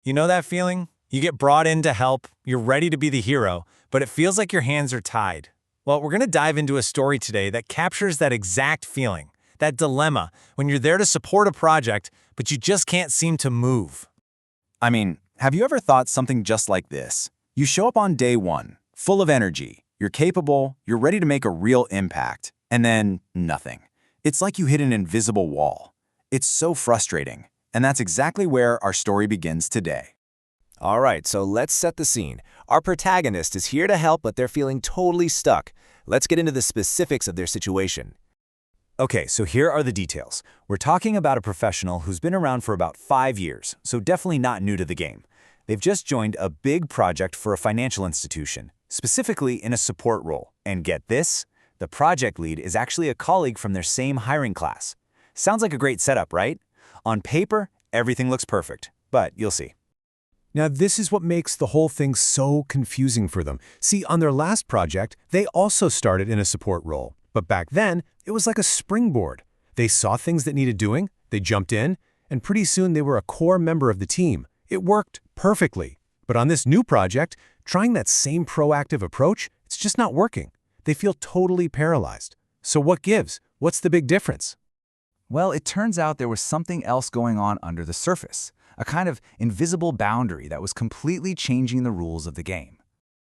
You know that feeling? You get brought in to help, you're ready to be the hero, but it feels like your hands are tied. Well, we're going to dive into a story today that captures that exact feeling, that dilemma when you're there to support a project, but you just can't seem to move. I mean, have you ever thought something just like this? You show up on day one, full of energy, you're capable, you're ready to make a real impact, and then nothing. It's like you hit an invisible wall. It's so frustrating, and that's exactly where our story begins today. All right, so let's set the scene. Our protagonist is here to help, but they're feeling totally stuck. Let's get into the specifics of their situation. Okay, so here are the details. We're talking about a professional who's been around for about 5 years, so definitely not new to the game. They've just joined a big project for a financial institution, specifically in a support role. And get this, the project lead is actually a colleague from their same hiring class. Sounds like a great setup, right? On paper, everything looks perfect, but you'll see. Now, this is what makes the whole thing so confusing for them. See, on their last project, they also started in a support role. But back then, it was like a springboard. They saw things that needed doing, they jumped in, and pretty soon they were a core member of the team. It worked perfectly. But on this new project, trying that same proactive approach, it's just not working. They feel totally paralyzed. So what gives? What's the big difference? Well, it turns out there was something else going on under the surface, a kind of invisible boundary that was completely changing the rules of the game.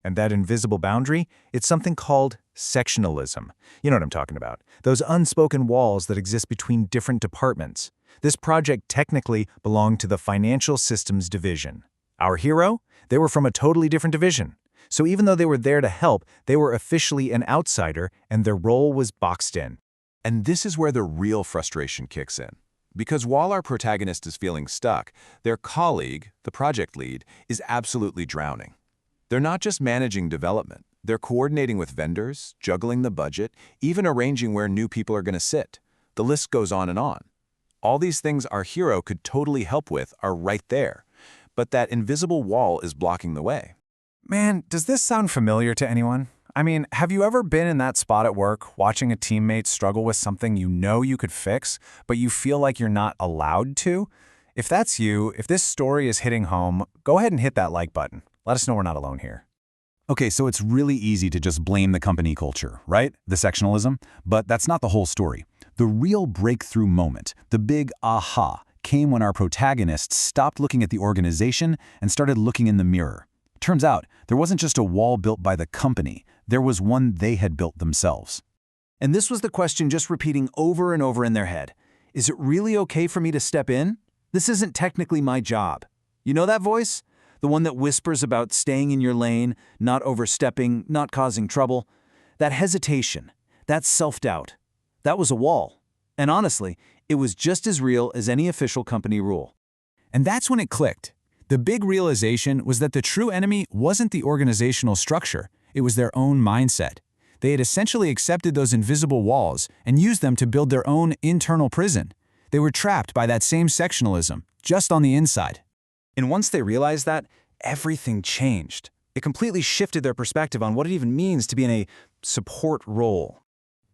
And that invisible boundary, it's something called sectionalism. You know what I'm talking about. Those unspoken walls that exist between different departments. This project technically belonged to the Financial Systems Division. Our hero? They were from a totally different division. So even though they were there to help, they were officially an outsider, and their role was boxed in. And this is where the real frustration kicks in. Because while our protagonist is feeling stuck, their colleague, the project lead, is absolutely drowning. They're not just managing development. They're coordinating with vendors, juggling the budget, even arranging where new people are going to sit. The list goes on and on. All these things our hero could totally help with are right there. But that invisible wall is blocking the way. Man, does this sound familiar to anyone? I mean, have you ever been in that spot at work, watching a teammate struggle with something you know you could fix, but you feel like you're not allowed to? If that's you, if this story is hitting home, go ahead and hit that like button. Let us know we're not alone here. Okay, so it's really easy to just blame the company culture, right? The sectionalism, but that's not the whole story. The real breakthrough moment, the big aha, came when our protagonist stopped looking at the organization and started looking in the mirror. Turns out, there wasn't just a wall built by the company, there was one they had built themselves. And this was the question just repeating over and over in their head. Is it really okay for me to step in? This isn't technically my job. You know that voice? The one that whispers about staying in your lane, not overstepping, not causing trouble. That hesitation, that self-doubt, that was a wall. And honestly, it was just as real as any official company rule. And that's when it clicked. The big realization was that the true enemy wasn't the organizational structure, it was their own mindset. They had essentially accepted those invisible walls and used them to build their own internal prison. They were trapped by that same sectionalism, just on the inside. And once they realized that, everything changed. It completely shifted their perspective on what it even means to be in a support role.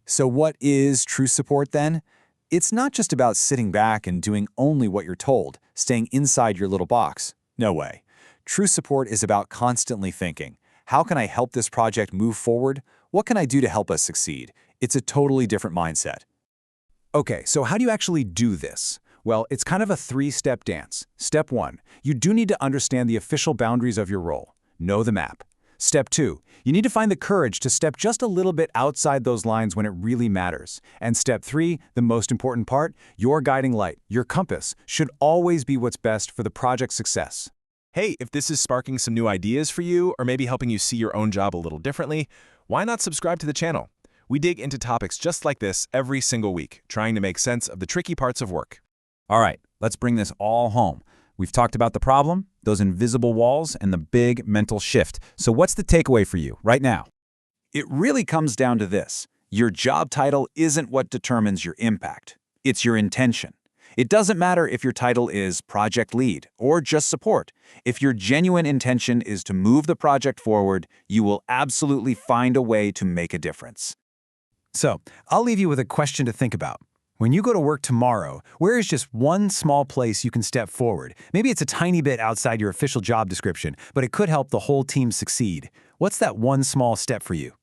So what is true support then? It's not just about sitting back and doing only what you're told, staying inside your little box. No way. True support is about constantly thinking, how can I help this project move forward? What can I do to help us succeed? It's a totally different mindset. Okay, so how do you actually do this? Well, it's kind of a 3-step dance. Step 1, you do need to understand the official boundaries of your role. Know the map. Step 2, you need to find the courage to step just a little bit outside those lines when it really matters. And step 3, the most important part, your guiding light, your compass, should always be what's best for the project's success. Hey, if this is sparking some new ideas for you or maybe helping you see your own job a little differently, why not subscribe to the channel? We dig into topics just like this every single week, trying to make sense of the tricky parts of work. All right, let's bring this all home. We've talked about the problem, those invisible walls, and the big mental shift. So what's the takeaway for you right now? It really comes down to this. Your job title isn't what determines your impact. It's your intention. It doesn't matter if your title is project lead or just support. If your genuine intention is to move the project forward, you will absolutely find a way to make a difference. So, I'll leave you with a question to think about. When you go to work tomorrow, where is just one small place you can step forward? Maybe it's a tiny bit outside your official job description, but it could help the whole team succeed. What's that one small step for you?